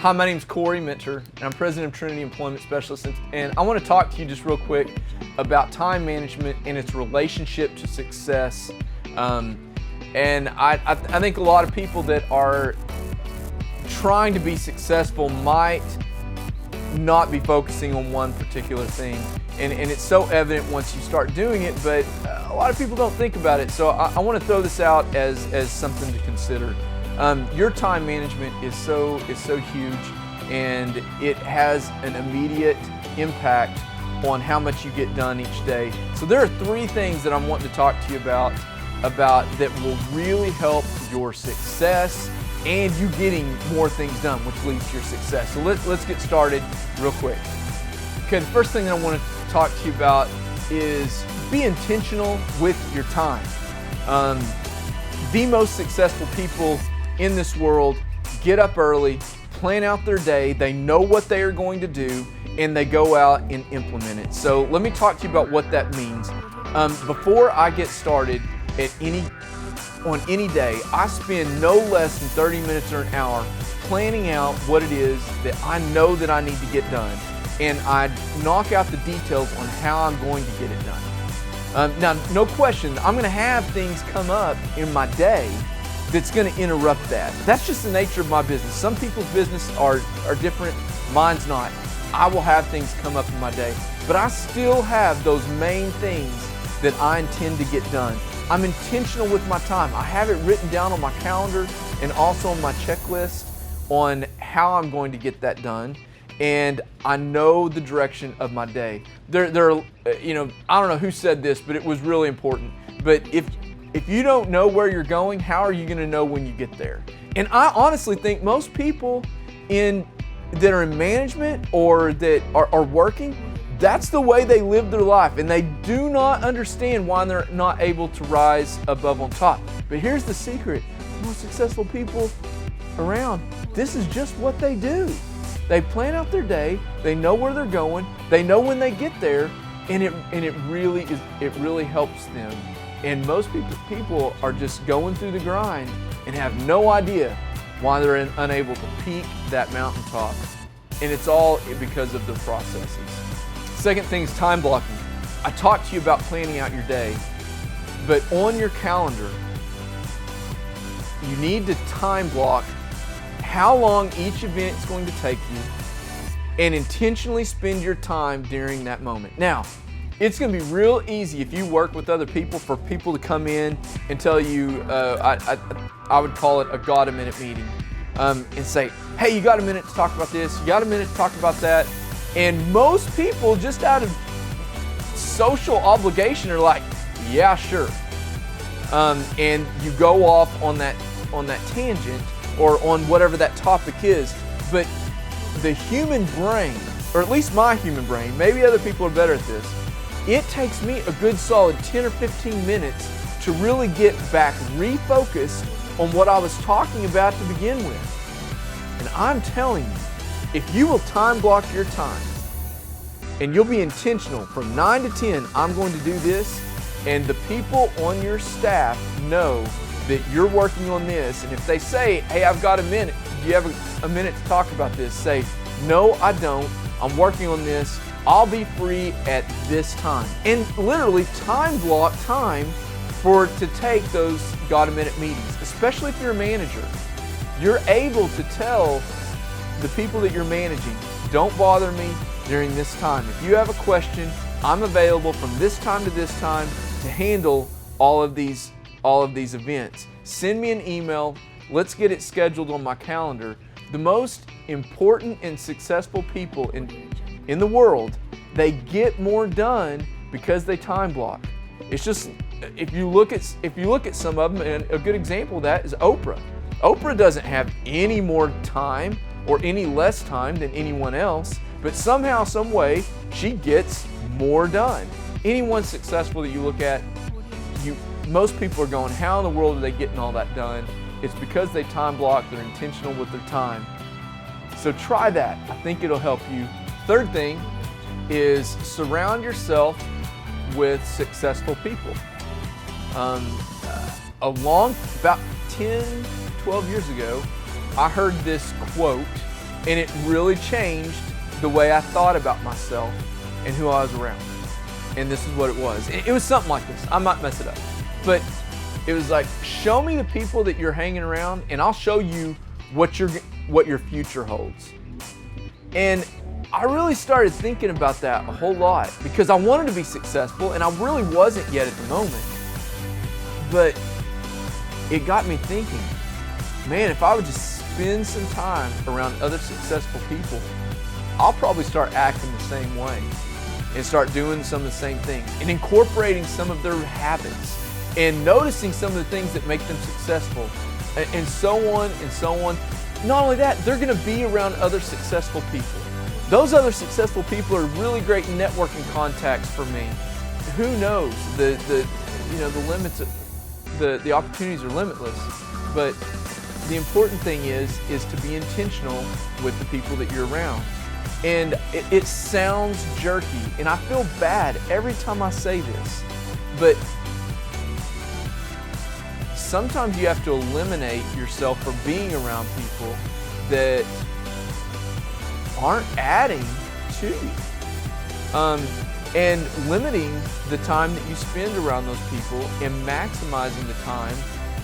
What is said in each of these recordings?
Hi, my name's Corey Minter, and I'm president of Trinity Employment Specialists, and I want to talk to you just real quick about time management and its relationship to success. And I think a lot of people that are trying to be successful might not be focusing on one particular thing. And it's so evident once you start doing it, but a lot of people don't think about it. So I want to throw this out as something to consider. Your time management is so huge, and it has an immediate impact on how much you get done each day. So there are three things that I'm wanting to talk to you about that will really help your success and you getting more things done, which leads to your success. So let's get started real quick. Okay, the first thing that I want to talk to you about is be intentional with your time. The most successful people in this world get up early, plan out their day, they know what they are going to do, and they go out and implement it. So let me talk to you about what that means. Before I get started on any day, I spend no less than 30 minutes or an hour planning out what it is that I know that I need to get done, and I knock out the details on how I'm going to get it done. Now, no question, I'm going to have things come up in my day that's going to interrupt that. That's just the nature of my business. Some people's business are different, mine's not. I will have things come up in my day, but I still have those main things that I intend to get done. I'm intentional with my time. I have it written down on my calendar and also on my checklist on how I'm going to get that done, and I know the direction of my day. I don't know who said this, but it was really important. But if you don't know where you're going, how are you going to know when you get there? And I honestly think most people that are in management or that are working, that's the way they live their life, and they do not understand why they're not able to rise above on top. But here's the secret: the most successful people around, this is just what they do. They plan out their day, they know where they're going, they know when they get there, and it really helps them. And most people are just going through the grind and have no idea why they're unable to peak that mountaintop. And it's all because of the processes. Second thing is time blocking. I talked to you about planning out your day, but on your calendar, you need to time block how long each event is going to take you and intentionally spend your time during that moment. Now, it's going to be real easy if you work with other people for people to come in and tell you, I would call it a got a minute meeting, and say, hey, you got a minute to talk about this, you got a minute to talk about that. And most people, just out of social obligation, are like, yeah, sure. And you go off on that tangent or on whatever that topic is. But the human brain, or at least my human brain, maybe other people are better at this, it takes me a good solid 10 or 15 minutes to really get back refocused on what I was talking about to begin with. And I'm telling you, if you will time block your time and you'll be intentional from 9 to 10, I'm going to do this, and the people on your staff know that you're working on this, and if they say, hey, I've got a minute, do you have a minute to talk about this? Say, no, I don't, I'm working on this, I'll be free at this time. And literally time block time to take those got a minute meetings, especially if you're a manager. You're able to tell the people that you're managing, don't bother me during this time. If you have a question, I'm available from this time to this time to handle all of these events. Send me an email, let's get it scheduled on my calendar. The most important and successful people in the world, they get more done because they time block. It's just, if you look at some of them, and a good example of that is Oprah. Oprah doesn't have any more time or any less time than anyone else, but somehow, some way, she gets more done. Anyone successful that you look at, most people are going, how in the world are they getting all that done? It's because they time block, they're intentional with their time. So try that. I think it'll help you. Third thing is surround yourself with successful people. About 10, 12 years ago, I heard this quote, And it really changed the way I thought about myself and who I was around. And this is what it was. It was something like this. I might mess it up. But it was like, show me the people that you're hanging around and I'll show you what your future holds. And I really started thinking about that a whole lot because I wanted to be successful and I really wasn't yet at the moment. But it got me thinking, man, if I would just spend some time around other successful people, I'll probably start acting the same way and start doing some of the same things and incorporating some of their habits and noticing some of the things that make them successful and so on and so on. Not only that, they're going to be around other successful people. Those other successful people are really great networking contacts for me. Who knows? The limits of the opportunities are limitless, but the important thing is to be intentional with the people that you're around. And it sounds jerky, and I feel bad every time I say this, but sometimes you have to eliminate yourself from being around people that aren't adding to you. And limiting the time that you spend around those people and maximizing the time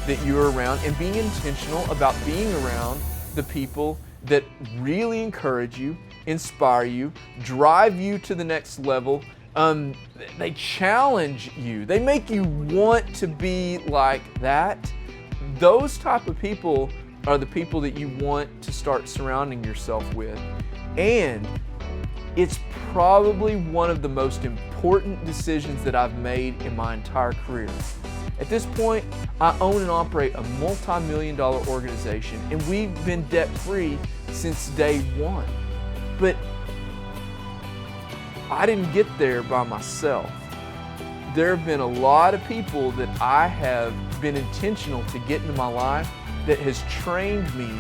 that you're around and being intentional about being around the people that really encourage you, inspire you, drive you to the next level. They challenge you. They make you want to be like that. Those type of people are the people that you want to start surrounding yourself with. And it's probably one of the most important decisions that I've made in my entire career. At this point, I own and operate a multi-million-dollar organization, and we've been debt-free since day one. But I didn't get there by myself. There have been a lot of people that I have been intentional to get into my life that has trained me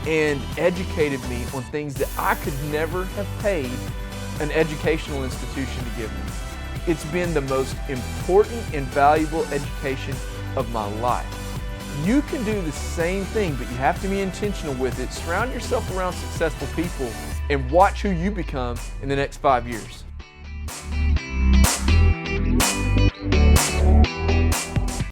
and educated me on things that I could never have paid an educational institution to give me. It's been the most important and valuable education of my life. You can do the same thing, but you have to be intentional with it. Surround yourself around successful people and watch who you become in the next 5 years.